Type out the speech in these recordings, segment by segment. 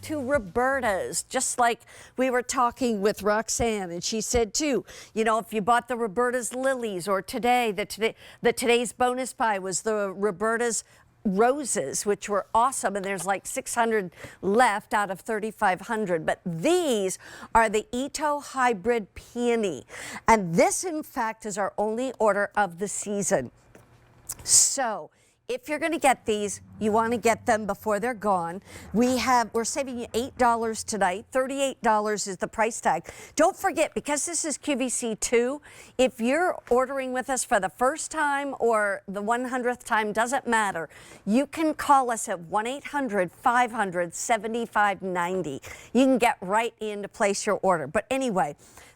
to Roberta's, just like we were talking with Roxanne, and she said too, you know, if you bought the Roberta's lilies, or today's bonus buy was the Roberta's roses, which were awesome, and there's like 600 left out of 3,500. But these are the Itoh hybrid peony, and this in fact is our only order of the season. So if you're going to get these, you want to get them before they're gone. We're saving you $8 tonight. $38 is the price tag. Don't forget, because this is QVC 2, if you're ordering with us for the first time or the 100th time, doesn't matter. You can call us at 1-800-500-7590. You can get right in to place your order. But anyway,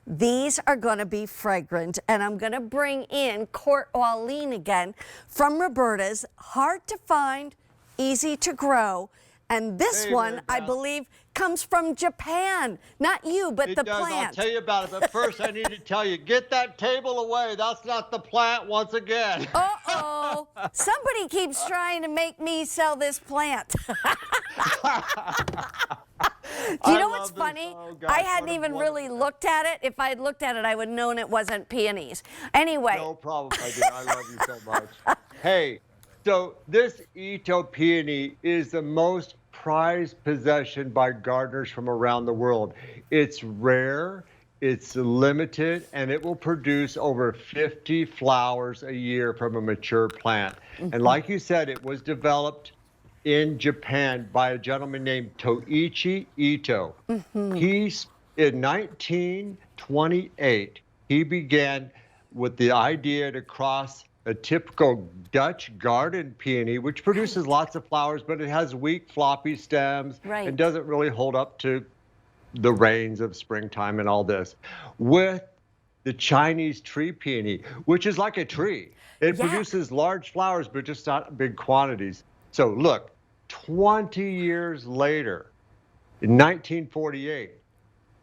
these are going to be fragrant, and I'm going to bring in Court Orleans again from Roberta's. Hard to find, easy to grow, and this one, I believe, comes from Japan. Not you, but the plant. I'll tell you about it, but first I need to tell you, get that table away. That's not the plant once again. Uh-oh. Somebody keeps trying to make me sell this plant. Do you know what's funny? I hadn't even really looked at it. If I had looked at it, I would have known it wasn't peonies. Anyway. No problem, my dear. I love you so much. Hey, so this Itoh peony is the most prized possession by gardeners from around the world. It's rare, it's limited, and it will produce over 50 flowers a year from a mature plant. And like you said, it was developed in Japan by a gentleman named Toichi Itoh. He's in 1928, he began with the idea to cross a typical Dutch garden peony, which produces lots of flowers, but it has weak, floppy stems and doesn't really hold up to the rains of springtime and all this, with the Chinese tree peony, which is like a tree. It produces large flowers, but just not big quantities. So look, 20 years later, in 1948,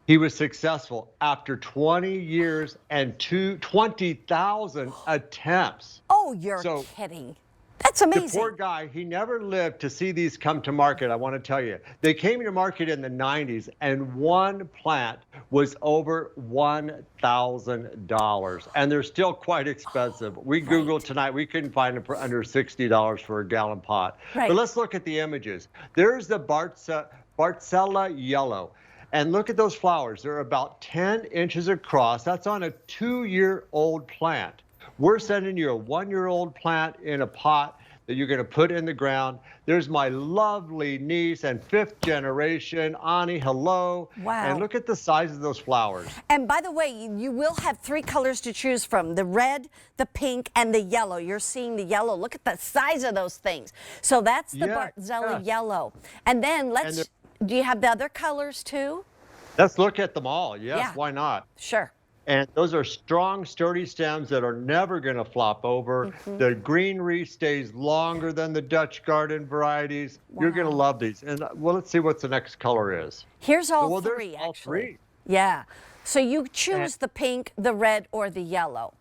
he was successful after 20 years and 20,000 attempts. Oh, you're kidding. That's amazing. The poor guy, he never lived to see these come to market, I want to tell you. They came to market in the 90s, and one plant was over $1,000. And they're still quite expensive. We Googled tonight, we couldn't find them for under $60 for a gallon pot. But let's look at the images. There's the Barcella yellow. And look at those flowers. They're about 10 inches across. That's on a 2-year-old plant. We're sending you a 1-year-old plant in a pot that you're going to put in the ground. There's my lovely niece and 5th generation, Ani, hello. Wow. And look at the size of those flowers. And by the way, you will have 3 colors to choose from: the red, the pink, and the yellow. You're seeing the yellow. Look at the size of those things. So that's the Barcella yellow. And then do you have the other colors too? Let's look at them all. Yes, why not? Sure. And those are strong, sturdy stems that are never going to flop over. The greenery stays longer than the Dutch garden varieties. You're going to love these. And well, let's see what the next color is. Here's all three, actually. Yeah. So you choose the pink, the red, or the yellow.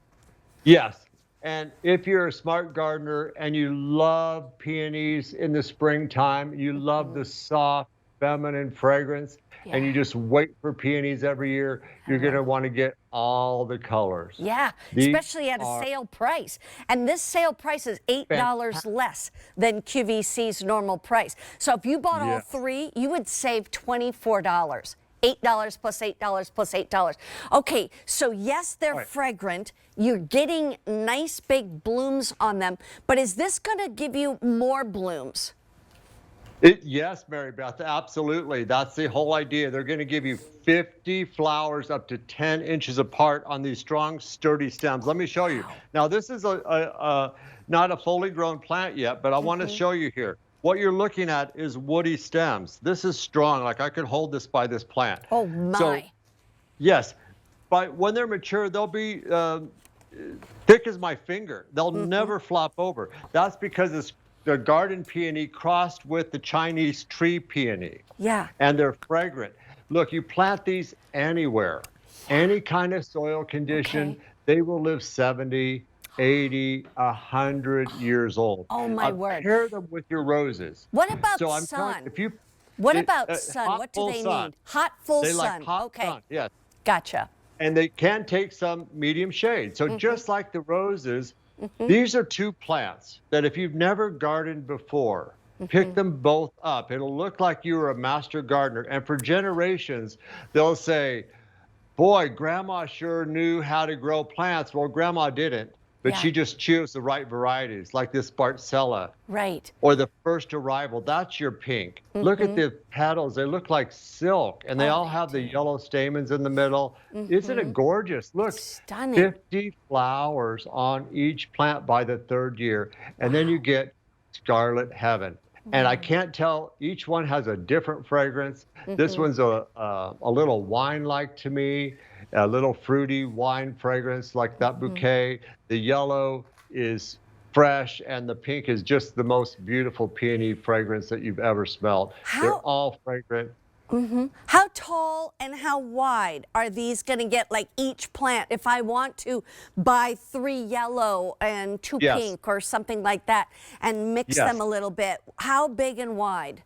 Yes. And if you're a smart gardener and you love peonies in the springtime, you love the soft, feminine fragrance, and you just wait for peonies every year, you're going to want to get all the colors. Yeah, especially at a sale price. And this sale price is $8 less than QVC's normal price. So if you bought all 3, you would save $24. $8 plus $8 plus $8. Okay, so yes, they're fragrant. You're getting nice big blooms on them, but is this going to give you more blooms? Yes, Mary Beth, absolutely. That's the whole idea. They're going to give you 50 flowers up to 10 inches apart on these strong, sturdy stems. Let me show you. Now, this is not a fully grown plant yet, but I want to show you here. What you're looking at is woody stems. This is strong. Like I could hold this by this plant. Oh, my. So, yes, but when they're mature, they'll be thick as my finger. They'll never flop over. That's because it's the garden peony crossed with the Chinese tree peony. Yeah. And they're fragrant. Look, you plant these anywhere, any kind of soil condition, they will live 70, 80, 100 years old. Oh, my word. Pair them with your roses. What about sun? sun? If you What about sun? Hot, What do full they sun. need? Hot, full They sun. like hot Okay. sun, yes. Gotcha. And they can take some medium shade. So just like the roses, these are two plants that if you've never gardened before, pick them both up. It'll look like you were a master gardener. And for generations, they'll say, boy, grandma sure knew how to grow plants. Well, grandma didn't, but she just chose the right varieties, like this Barcella. Right. Or the first arrival, that's your pink. Look at the petals, they look like silk, and they all have the yellow stamens in the middle. Isn't it gorgeous? Look, stunning. 50 flowers on each plant by the third year, and then you get Scarlet Heaven. And I can't tell, each one has a different fragrance. This one's a little wine-like to me, a little fruity wine fragrance like that bouquet. The yellow is fresh, and the pink is just the most beautiful peony fragrance that you've ever smelled. They're all fragrant. How tall and how wide are these going to get, like each plant? If I want to buy 3 yellow and 2 pink or something like that and mix them a little bit, how big and wide?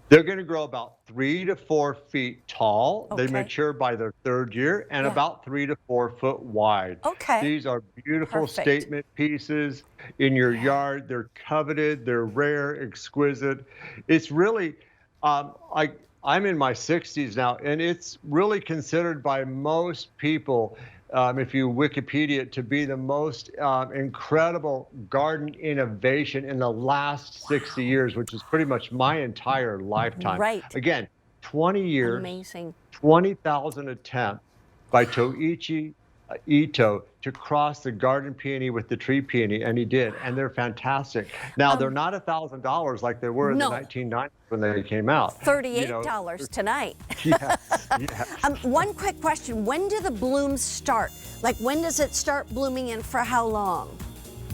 They're going to grow about 3 to 4 feet tall. They mature by their third year and about 3 to 4 foot wide. These are beautiful statement pieces in your yard. They're coveted. They're rare, exquisite. It's really, I'm in my 60s now, and it's really considered by most people, if you Wikipedia it, to be the most incredible garden innovation in the last 60 years, which is pretty much my entire lifetime. Again, 20 years, amazing, 20,000 attempts by Itoh to cross the garden peony with the tree peony, and he did, and they're fantastic. Now, they're not $1,000 like they were in the 1990s when they came out. $38 tonight. One quick question. When do the blooms start? Like, when does it start blooming and for how long?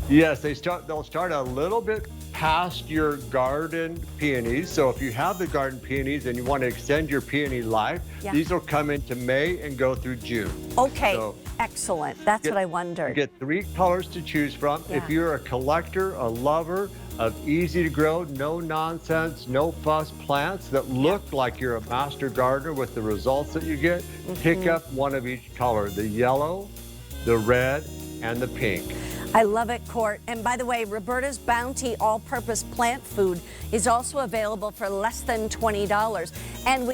Yes, they'll start a little bit past your garden peonies. So if you have the garden peonies and you want to extend your peony life, these will come into May and go through June. So excellent. That's what I wondered. You get 3 colors to choose from. If you're a collector, a lover of easy to grow, no nonsense, no fuss plants that look like you're a master gardener with the results that you get, pick up one of each color, the yellow, the red, and the pink. I love it, Court. And by the way, Roberta's Bounty all-purpose plant food is also available for less than $20. And